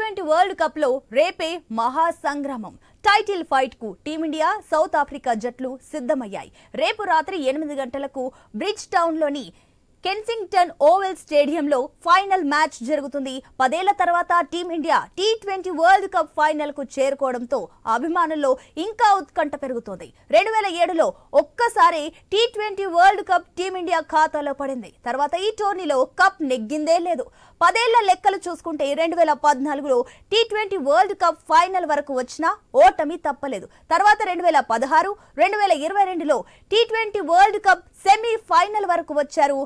T20 world cup లో రేపే మహా సంగ్రామం టైటిల్ ఫైట్ కు టీమిండియా సౌత్ ఆఫ్రికా జట్లు సిద్ధమయ్యాయి. రేపు రాత్రి 8 గంటలకు బ్రిడ్జ్ టౌన్ లోని కెన్సింగ్టన్ ఓవల్ స్టేడియంలో ఫైనల్ మ్యాచ్ జరుగుతుంది. 10 ఏళ్ల తర్వాత team India T20 world cup final కు చేరుకోవడంతో అభిమానుల్లో ఇంకా ఉత్కంఠ పెరుగుతోంది. 2007లో ఒక్కసారి T20 వరల్డ్ కప్ టీమిండియా ఖాతాలో పడింది. తర్వాత ఈ టోర్నీలో కప్ నెగ్గిందే లేదు. 10 ఏళ్ల లెక్కలు చూసుకుంటే 2014లో T20 వరల్డ్ కప్ ఫైనల్ వరకు వచ్చినా ఓటమి తప్పలేదు. తర్వాత 2016, 2022లో T20 world cup semi final వరకు వచ్చారు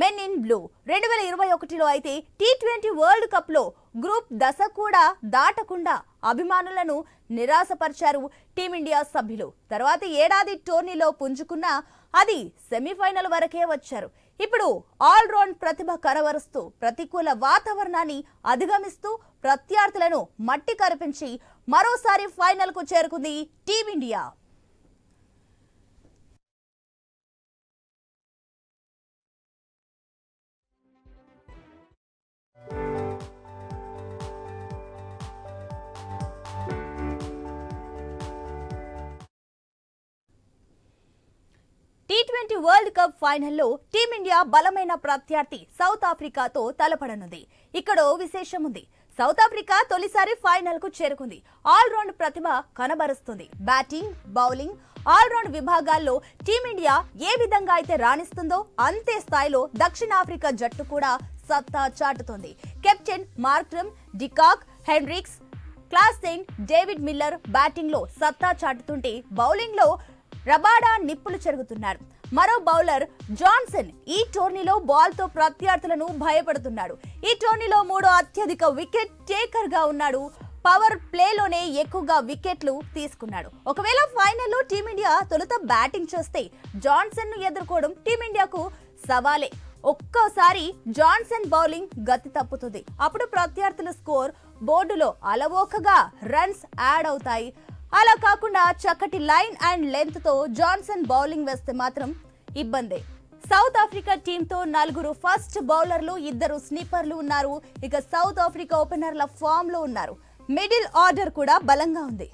మెన్ ఇన్ బ్లూ. 2021లో అయితే T20 వరల్డ్ కప్ లో గ్రూప్ దశ కూడా దాటకుండా అభిమానులను నిరాశపరిచారు టీమిండియా సభ్యులు. తర్వాత ఏడాది టోర్నీలో పుంజుకున్నా అది సెమీఫైనల్ వరకే వచ్చారు. ఇప్పుడు ఆల్రౌండ్ ప్రతిభ కనబరుస్తూ ప్రతికూల వాతావరణాన్ని అధిగమిస్తూ ప్రత్యర్థులను మట్టి కరిపించి మరోసారి ఫైనల్ కు చేరుకుంది టీమిండియా. T20 వరల్డ్ కప్ ఫైనల్లో టీమిండియా బలమైన ప్రత్యర్థి సౌత్ ఆఫ్రికాతో తలపడనుంది. ఇక్కడో విశేషం ఉంది. సౌత్ ఆఫ్రికా తొలిసారి ఫైనల్ కు చేరుకుంది. ఆల్రౌండ్ ప్రతిభ కనబరుస్తుంది. బ్యాటింగ్, బౌలింగ్, ఆల్రౌండ్ విభాగాల్లో టీమిండియా ఏ విధంగా అయితే రాణిస్తుందో అంతే స్థాయిలో దక్షిణాఫ్రికా జట్టు కూడా సత్తా చాటుతోంది. Captain Markram, de Kock, Hendricks, Klaasen, David Miller batting లో సత్తా చాటుతుంటే బౌలింగ్ లో రబాడా నిప్పులు చెరుగుతున్నారు. మరో బౌలర్ జాన్సన్ ఈ టోర్నీలో బాల్ తో ప్రత్యర్థులను భయపడుతున్నాడు. ఈ టోర్నీలో 3వ అత్యధిక వికెట్ టేకర్ గా ఉన్నాడు. పవర్ ప్లేలోనే ఎక్కువగా వికెట్లు తీసుకున్నాడు. ఒకవేళ ఫైనల్లో టీమిండియా తొలుత బ్యాటింగ్ చేస్తే జాన్సన్ ను ఎదుర్కోవడం టీమిండియాకు సవాలే. ఒక్కోసారి జాన్సన్ బౌలింగ్ గతి తప్పుతుంది. అప్పుడు ప్రత్యర్థుల స్కోర్ బోర్డులో అలవోకగా రన్స్ యాడ్ అవుతాయి. అలా కాకుండా చక్కటి లైన్ అండ్ లెంత్ తో జాన్సన్ బౌలింగ్ వేస్తే మాత్రం ఇబ్బందే. సౌత్ ఆఫ్రికా టీంతో 4 ఫస్ట్ బౌలర్లు, 2 స్నిప్పర్లు ఉన్నారు. ఇక సౌత్ ఆఫ్రికా ఓపెనర్ల ఫామ్ లో ఉన్నారు. మిడిల్ ఆర్డర్ కూడా బలంగా ఉంది.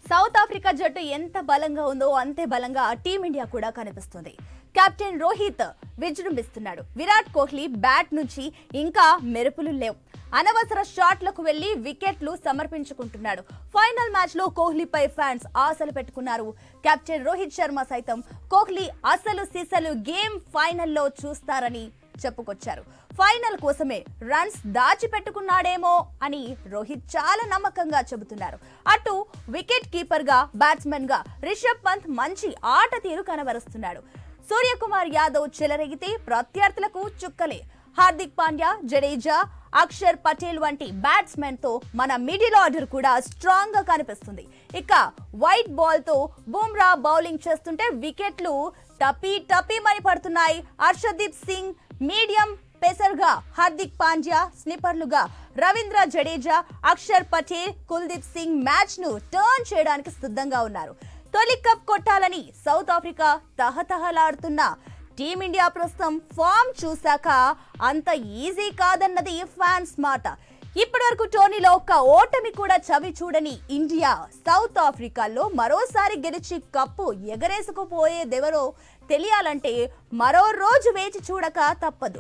సౌత్ ఆఫ్రికా జట్టు ఎంత బలంగా ఉందో అంతే బలంగా టీమిండియా కూడా కనిపిస్తుంది. కెప్టెన్ రోహిత్ విజృంభిస్తున్నాడు. విరాట్ కోహ్లీ బ్యాట్ నుంచి ఇంకా మెరుపులు లేవు. అనవసర షాట్లకు వెళ్లి వికెట్లు సమర్పించుకుంటున్నాడు. ఫైనల్ మ్యాచ్ లో కోహ్లీపై ఫ్యాన్స్ ఆశలు పెట్టుకున్నారు. కెప్టెన్ రోహిత్ శర్మ సైతం కోహ్లీ అసలు సిసలు గేమ్ ఫైనల్లో చూస్తారని చెప్పుకొచ్చారు. ఫైనల్ కోసమే రన్స్ దాచిపెట్టుకున్నాడేమో అని రోహిత్ చాలా నమ్మకంగా చెబుతున్నారు. అటు వికెట్ కీపర్ గా, బ్యాట్స్మెన్ గా రిషబ్ పంత్ మంచి ఆట తీరు కనబరుస్తున్నాడు. సూర్యకుమార్ యాదవ్ చెలరేగితే ప్రత్యర్థులకు చుక్కలే. హార్దిక్ పాండ్యా, జడేజా, అక్షర్ పటేల్ వంటి బ్యాట్స్మెన్ తో మన మిడిల్ ఆర్డర్ కూడా స్ట్రాంగ్ గా కనిపిస్తుంది. ఇక వైట్ బాల్ తో బుమ్రా బౌలింగ్ చేస్తుంటే వికెట్లు టపీ పడుతున్నాయి. హర్షదీప్ సింగ్ మీడియం పేసర్ గా, హార్దిక్ పాండ్యా స్నిప్పర్లుగా రవీంద్ర జడేజా, అక్షర్ పటేల్, కుల్దీప్ సింగ్ మ్యాచ్ ను టర్న్ చేయడానికి సిద్ధంగా ఉన్నారు. తొలి కప్ కొట్టాలని సౌత్ ఆఫ్రికా తహతహలాడుతున్న టీమిండియా ప్రస్తుతం ఫామ్ చూశాక అంత ఈజీ కాదన్నది ఫ్యాన్స్ మాట. ఇప్పటి వరకు టోర్నీలో ఒక్క ఓటమి కూడా చవి చూడని ఇండియా సౌత్ ఆఫ్రికాలో మరోసారి గెలిచి కప్పు ఎగరేసుకుపోయేదెవరో తెలియాలంటే మరో రోజు వేచి చూడక తప్పదు.